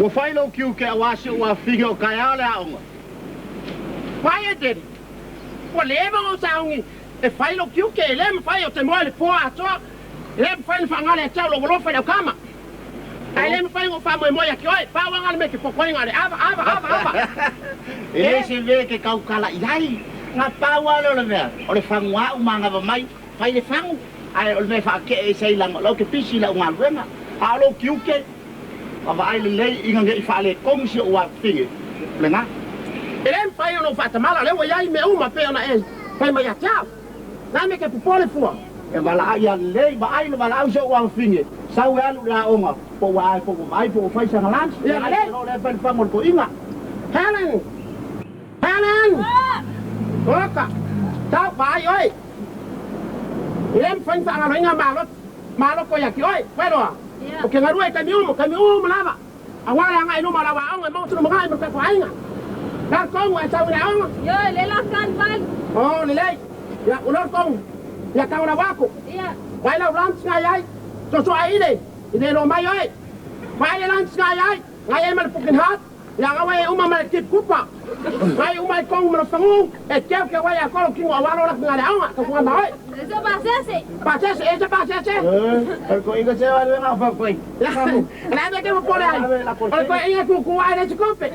Ua whai lau kiu ke awasi ua whige o kai ao le aonga. Whai e tere. Ua lewa o saungi. E whai lau kiu ke e lema whai o te moa le poa atoa. E lema whai le whangale a tau lo walofa le au kama. Ai lema whai o wha moe moe ki oi. Pā wangale me ke pokoinga le ava. E se ve ke kau kala iai. Ngā pāua leo le mea. O le whangua u mangava mai. Whai le whangu. Ai o le mea whaake e sei langa. Lau ke pisi la unga luenga. A lau kiu ke. Awa ai le lei inga nge i whaale kongsi o wa whinge. Le ngā. E lem whai ono whatamala lewa iai me uma pe ona e. Whai mai a tau. Nā me ke pupole fua. E wala ai a lei ba ai le wala au se o wa whinge. Sau e alu la onga. Po wa ai po mai po whai sanga lansi. Ia le. Ro le whai whamon po inga. Helen! Oka! Tau whai oi. E lem whai whangalo inga malot. Malot ko yaki oi. Wheroa. O ke ngarua e kami umu lava. A wale anga inu malawa onga mo tunu mga imo kwa inga. Dar kongu e tau ina onga. Yo, le la kan val. Oh, le lei. Ya ulor kongu. Ya kau na wako. Iya. Wai lau lunch nga yai. So ai ine. Ine no mai oi. Wai le lunch nga yai. Ngai e mal pukin hat. Ya ngawai uma mal kip kupa. Ngai uma kongu mal fangu. E kep ke wai akolo kingo awalo lak ngale onga. Ka kuwa mai. Eso pasese. Pasese, ese pasese. Ko inga se wa le nga fa koi. La me que mo pone ahí. Oi ko inga ku ku ai le kope.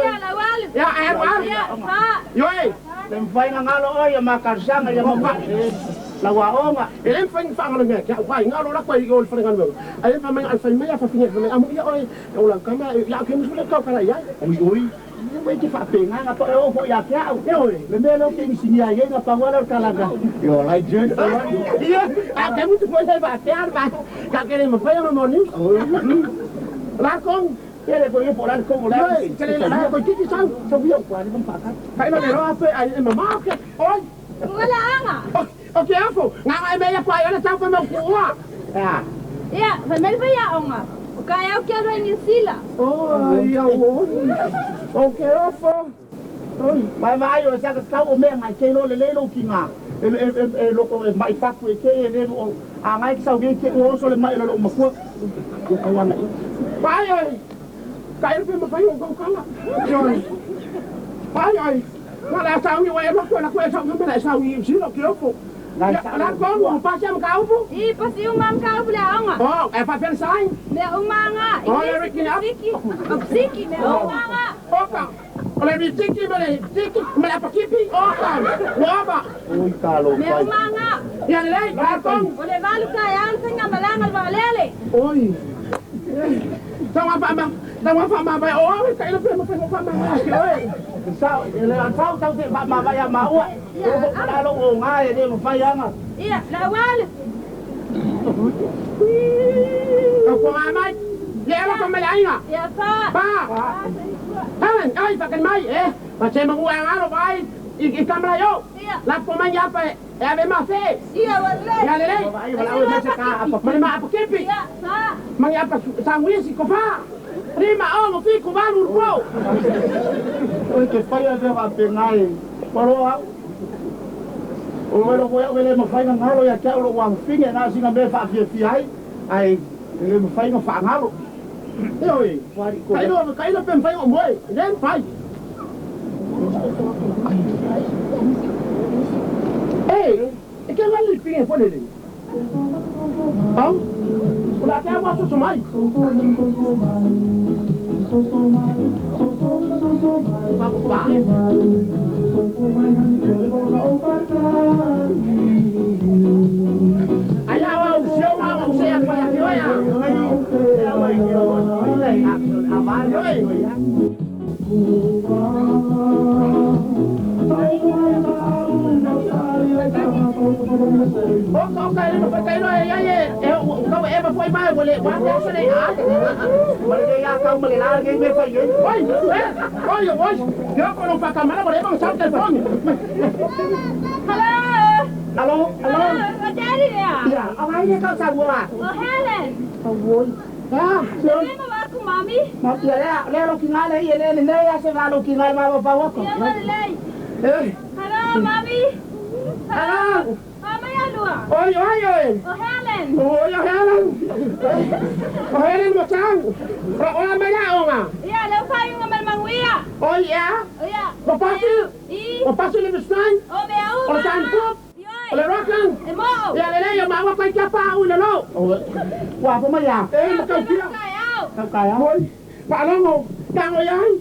Ya la wal. Ya ai wal. Ya, pa. Yo ei. Le mfai nga ngalo oi ma karsanga ya ma la wa onga. Ele fang fang le ya wai ngalo la ko i gol fang ngalo. Ai fa mang al fa me ya fa finge fa amu ya oi. O la kama ya ke mo le ko kala ya. Oi. Wai ki fa penga nga to e o fo ya kia. Yo ei. Le me lo ke ni sinia ye nga pa wala kala ga. Yo lai je. Iya. A ke mo tu ko le ba tear ba. Ka ke le mo fa ya mo ni. La con. Ele ko ye por al como la. Que le la ko kiki sang. So bio kwa ni pa ka. Kai no le ro ape ai e mama ke. Oi. Wala anga. Okay, afo. Nga ai me ya kwa yo le tau pa mo kuwa. Ya. Ya, fa mel fa ya onga. O kaya o kia ro ni sila. Oh, ya wo. Okay, afo. Oi, mai yo sa ka tau me ngai ke lo le lo kinga. E lo ko mai pa ku ke e le o a ngai sa ge ke o so le mai lo ma ku. Ko ka wana. Pai oi. Kai pe mo pai o ko kala. Yo. Pai oi. Wala sa wi wa lo ko la ko sa mo la sa wi si lo ke afo. La con mo pa siya ka upo. I pasi umam ka upo la onga. Oh, e pa pen sai. Me umanga. Oh, le rikin up. Siki me umanga. Oka. Ole ri tiki me la pakipi. Oka. Waba. Oi kalo Me pai. umanga. Ya le, la con. Ole valu ka yan singa malangal valele. Oi. Tama fa ma ba o ka ilo pe mo fa ma. Oi. Sao le an sao tau te ma ba ya ma ua. O la lo o nga e le mo fa ya nga. Iya, la wal. Ko mai. Le lo ko me la inga. Ya pa. Pa. Helen, ai fa kan mai pa che mo ua ngalo vai. I kamera yo. La po man ya pa e ave ma fe. Iya, wale. Ya le. Wala o se ka apa. Ma apa kipi. Iya, pa. Man ya pa sanguisi ko fa. Rima o fi ko valu ro. Oi ke pai ave va penai. Paro a. O mero ko ya le mo fai nga ngalo ya ka lo wa finge na singa me fa fi ai le mo fai nga fa ngalo. Oi. Kai lo pen fai o moi. Len fai. Ei, e que vai lhe pingar por ele? Bom? O da terra gosta de mais? Aí lá o seu mal, você é para aqui, olha. Em foi mai boleh buat apa ni? Boleh ya kau boleh lagi me fai. Oi, oi, oi. Dia kalau pakai mana boleh bang sat telefon. Halo. Halo, halo. Jadi ya? Ya, apa ini kau sabua? Oh, Helen. Sabun. Ah, Ini mau aku mami. mati ya. Lelo kinale ile ne ya se valo kinale mama bawa ko. Ya boleh. Eh. Halo, mami. Halo. Mama ya lua. Oi, oi, oi. O Helen. Oi, Helen. O Helen mo sang. Ora mai na onga. Ia, leu fai un manguia. Oi, ya. Ia. O pasu. I. O pasu le bestan. O meu. O san pop. O le rokan. E mo. Ya le yo ma wa pai ka pa u le lo. Wa pa mai ya. Eh, ka kia. Kau kaya. Oi. Pa lo mo. Ka o yai.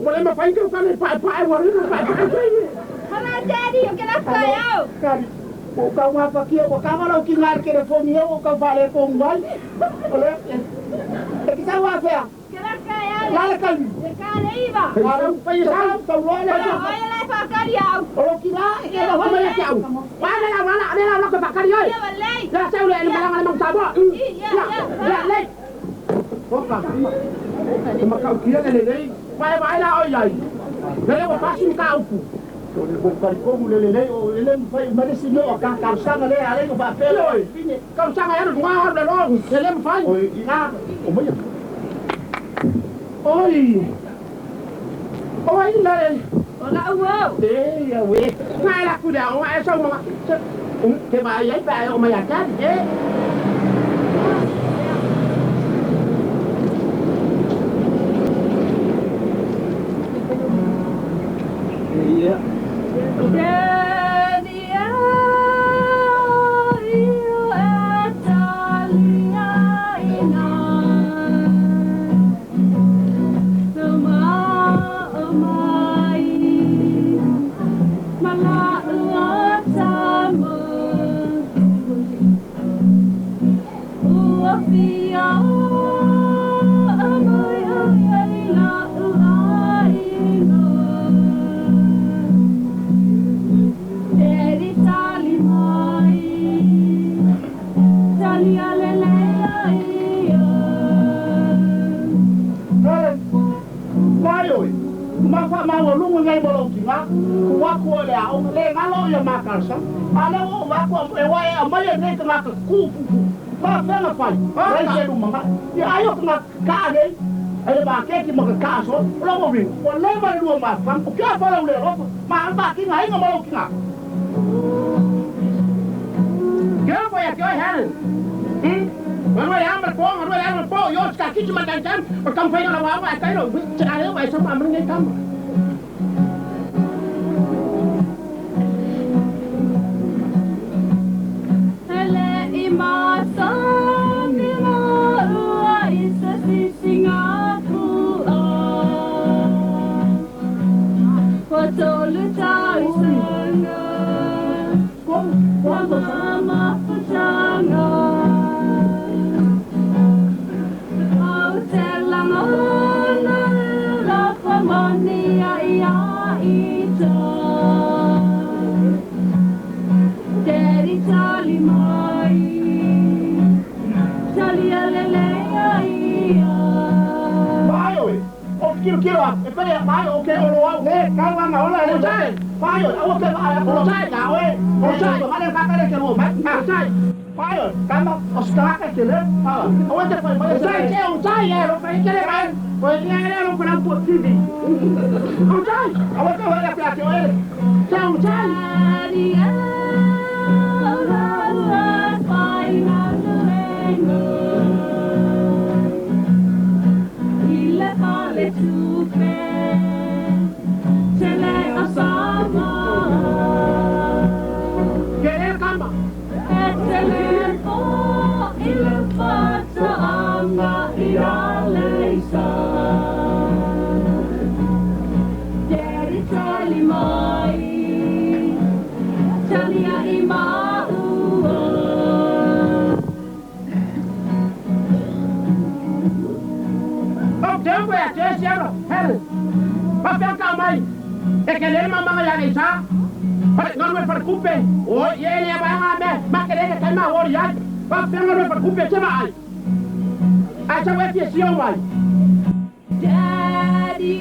Mo le ma pai ka ka le pa wa ri pa. Hana daddy, eu quero ficar. Kari. O kau wa pa kia o kau lo ki ngar ke telefone o kau vale ko ngai. Ole. E ki sa wa fa. Quero ficar. La la kan. E cara iba. Wa pa ya sa lo le. Olha lá para cariau. O ki la e la Wa ma ya ki au. Wa la la ka pa ka ri oi. Ia, valei. La sa le ma la ma sa bo. Ya le. Opa. Ma ka kia le le. Vai lá oi ai. Le wa pa sin ka u. O le bokari ko mu le o le fai mare si no ka ka sanga le ale ko fa pelo. Ka sanga ya no wa le lo. Le ma fai. O ina o mai. Oi. Oi le. Olá, uau. Eh, ya we. Ngai la ku da o ai so ma. Ke ba ai ba o ma ya ka. Iya. Makansa, ale o wako e wa e mai ne ka ka ku ba fa na fa ai se lu mama ya ayo ka ka ne ai ba ke ki mo ka so lo mo bin o le ba lu ma fa o ka fa lo le ro ma ba ki ngai ngo mo lo ki na ke ko ya ke han Bueno, ya me pongo, yo está aquí me dan o kan fa na wa wa ka lo ta ale wa so ma mun ngai kam Kilo, espere, vai, o que o lo ne, calma na hora, o sai. Vai, o que o sai, na oi. O sai, vale ka ka que lo, vai. Ah, sai. Vai, calma, os caca que le. Ah, o te foi, vai, sai, que o sai, o fai que le vai. Pois ni era no para por ti. O sai, o que vai a que o ele. Sai, o sai. E che lei mamma ya ni sa. Non me preoccupe. O ieri va a me, ma che lei che ma ora ya. Va non me preoccupe, se vai. A se vuoi che sia vai. Daddy,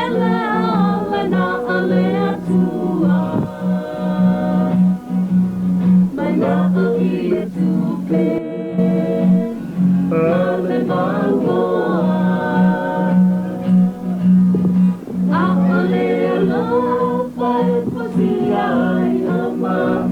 ella no le tua. Ma no ile tu pe. Ale mango. Ai, ama,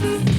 Thank you.